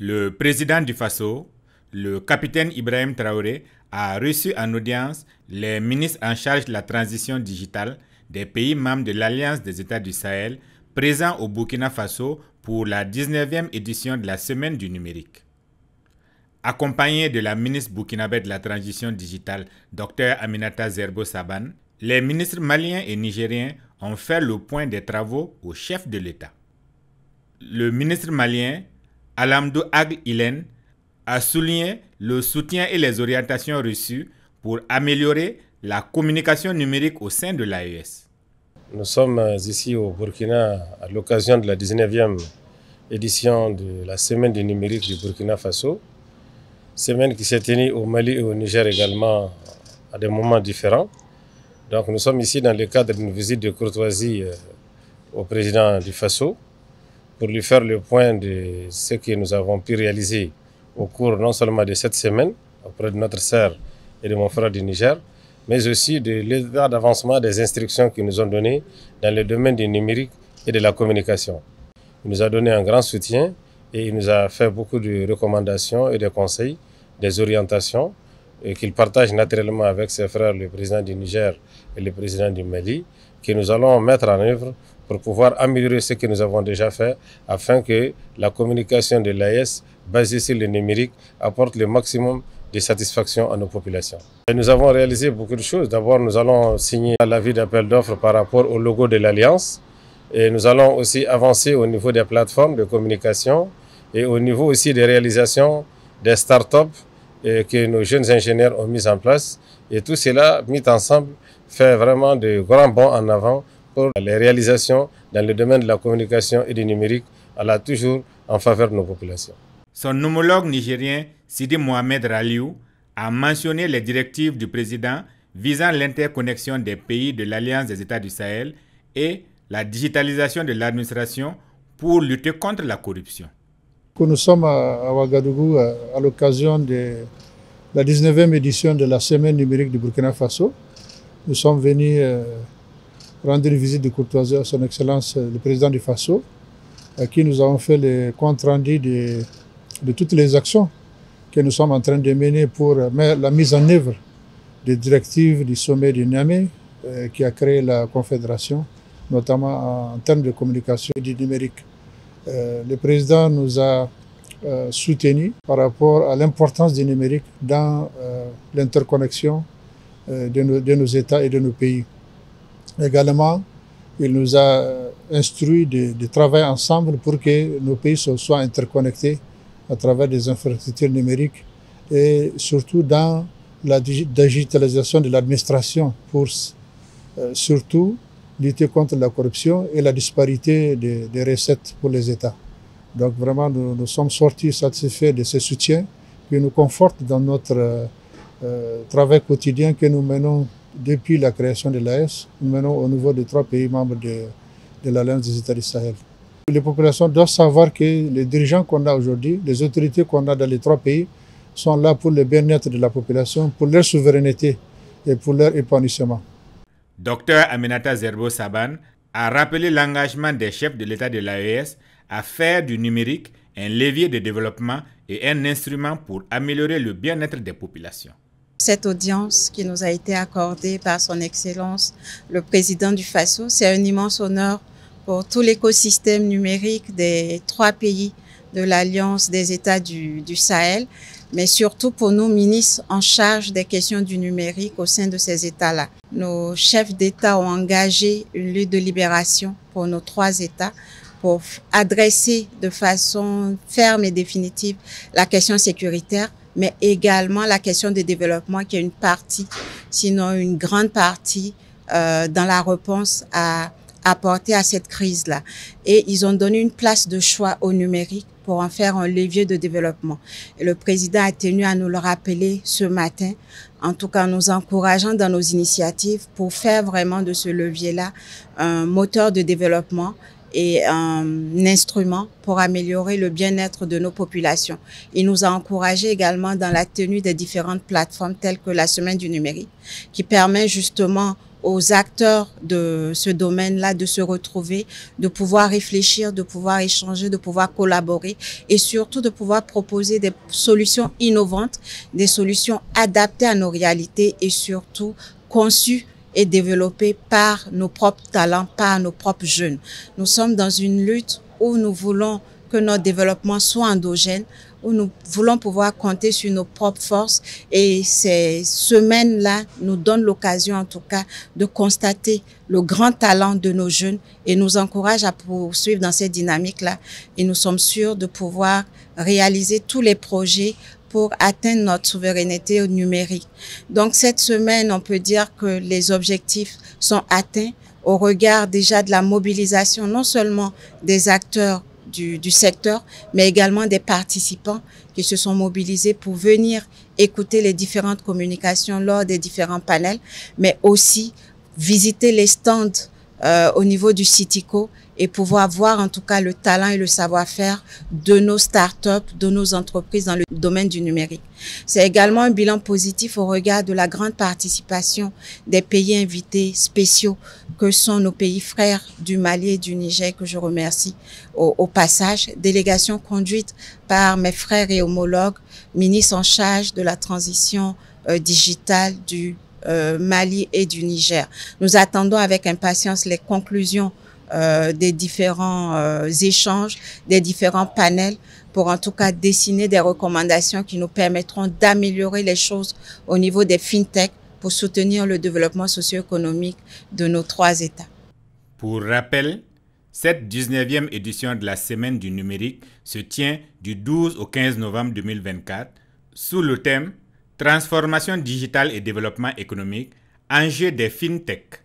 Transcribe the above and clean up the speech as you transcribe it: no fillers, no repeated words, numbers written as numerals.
Le président du Faso, le capitaine Ibrahim Traoré, a reçu en audience les ministres en charge de la transition digitale des pays membres de l'Alliance des États du Sahel présents au Burkina Faso pour la 19e édition de la Semaine du numérique. Accompagné de la ministre burkinabé de la transition digitale, Dr Aminata Zerbo Saban, les ministres maliens et nigériens ont fait le point des travaux au chef de l'État. Le ministre malien, Alamdou Agle Ilen, a souligné le soutien et les orientations reçues pour améliorer la communication numérique au sein de l'AES. Nous sommes ici au Burkina à l'occasion de la 19e édition de la Semaine du numérique du Burkina Faso, semaine qui s'est tenue au Mali et au Niger également à des moments différents. Donc nous sommes ici dans le cadre d'une visite de courtoisie au président du Faso pour lui faire le point de ce que nous avons pu réaliser au cours non seulement de cette semaine auprès de notre sœur et de mon frère du Niger, mais aussi de l'état d'avancement des instructions qu'ils nous ont données dans le domaine du numérique et de la communication. Il nous a donné un grand soutien et il nous a fait beaucoup de recommandations et de conseils, des orientations qu'il partage naturellement avec ses frères, le président du Niger et le président du Mali, que nous allons mettre en œuvre pour pouvoir améliorer ce que nous avons déjà fait afin que la communication de l'AES basée sur le numérique apporte le maximum de satisfaction à nos populations. Et nous avons réalisé beaucoup de choses. D'abord, nous allons signer l'avis d'appel d'offres par rapport au logo de l'Alliance et nous allons aussi avancer au niveau des plateformes de communication et au niveau aussi des réalisations des startups que nos jeunes ingénieurs ont mis en place. Et tout cela, mis ensemble, fait vraiment de grands bonds en avant pour les réalisations dans le domaine de la communication et du numérique, toujours en faveur de nos populations. Son homologue nigérien, Sidi Mohamed Raliou, a mentionné les directives du président visant l'interconnexion des pays de l'Alliance des États du Sahel et la digitalisation de l'administration pour lutter contre la corruption. Nous sommes à Ouagadougou à l'occasion de la 19e édition de la Semaine numérique du Burkina Faso. Nous sommes venus rendre une visite de courtoisie à son Excellence le président du Faso, à qui nous avons fait le compte rendu de toutes les actions que nous sommes en train de mener pour la mise en œuvre des directives du sommet de Niamey qui a créé la Confédération, notamment en termes de communication et du numérique. Le président nous a soutenus par rapport à l'importance du numérique dans l'interconnexion de nos États et de nos pays. Également, il nous a instruit de travailler ensemble pour que nos pays soient interconnectés à travers des infrastructures numériques et surtout dans la digitalisation de l'administration pour surtout lutter contre la corruption et la disparité des recettes pour les États. Donc vraiment, nous sommes sortis satisfaits de ce soutien qui nous conforte dans notre travail quotidien que nous menons depuis la création de l'AES. Nous menons au niveau des 3 pays membres de l'Alliance des États du Sahel. Les populations doivent savoir que les dirigeants qu'on a aujourd'hui, les autorités qu'on a dans les 3 pays, sont là pour le bien-être de la population, pour leur souveraineté et pour leur épanouissement. Dr Aminata Zerbo Saban a rappelé l'engagement des chefs de l'État de l'AES à faire du numérique un levier de développement et un instrument pour améliorer le bien-être des populations. Cette audience qui nous a été accordée par son Excellence, le président du Faso, c'est un immense honneur pour tout l'écosystème numérique des 3 pays de l'Alliance des États du Sahel, mais surtout pour nos ministres en charge des questions du numérique au sein de ces États-là. Nos chefs d'État ont engagé une lutte de libération pour nos 3 États pour adresser de façon ferme et définitive la question sécuritaire, mais également la question de développement qui est une partie, sinon une grande partie dans la réponse à apporter à cette crise-là. Et ils ont donné une place de choix au numérique pour en faire un levier de développement. Et le président a tenu à nous le rappeler ce matin, en tout cas nous encourageant dans nos initiatives pour faire vraiment de ce levier-là un moteur de développement et un instrument pour améliorer le bien-être de nos populations. Il nous a encouragés également dans la tenue des différentes plateformes telles que la Semaine du numérique, qui permet justement aux acteurs de ce domaine-là de se retrouver, de pouvoir réfléchir, de pouvoir échanger, de pouvoir collaborer et surtout de pouvoir proposer des solutions innovantes, des solutions adaptées à nos réalités et surtout conçues et développées par nos propres talents, par nos propres jeunes. Nous sommes dans une lutte où nous voulons que notre développement soit endogène, où nous voulons pouvoir compter sur nos propres forces et ces semaines-là nous donnent l'occasion en tout cas de constater le grand talent de nos jeunes et nous encouragent à poursuivre dans cette dynamique-là et nous sommes sûrs de pouvoir réaliser tous les projets pour atteindre notre souveraineté numérique. Donc cette semaine, on peut dire que les objectifs sont atteints au regard déjà de la mobilisation non seulement des acteurs du secteur, mais également des participants qui se sont mobilisés pour venir écouter les différentes communications lors des différents panels, mais aussi visiter les stands au niveau du Citico et pouvoir voir en tout cas le talent et le savoir-faire de nos startups, de nos entreprises dans le domaine du numérique. C'est également un bilan positif au regard de la grande participation des pays invités spéciaux que sont nos pays frères du Mali et du Niger, que je remercie au passage. Délégation conduite par mes frères et homologues, ministres en charge de la transition digitale du Mali et du Niger. Nous attendons avec impatience les conclusions des différents échanges, des différents panels pour en tout cas dessiner des recommandations qui nous permettront d'améliorer les choses au niveau des fintech pour soutenir le développement socio-économique de nos 3 États. Pour rappel, cette 19e édition de la Semaine du numérique se tient du 12 au 15 novembre 2024 sous le thème « Transformation digitale et développement économique, enjeux des fintech ».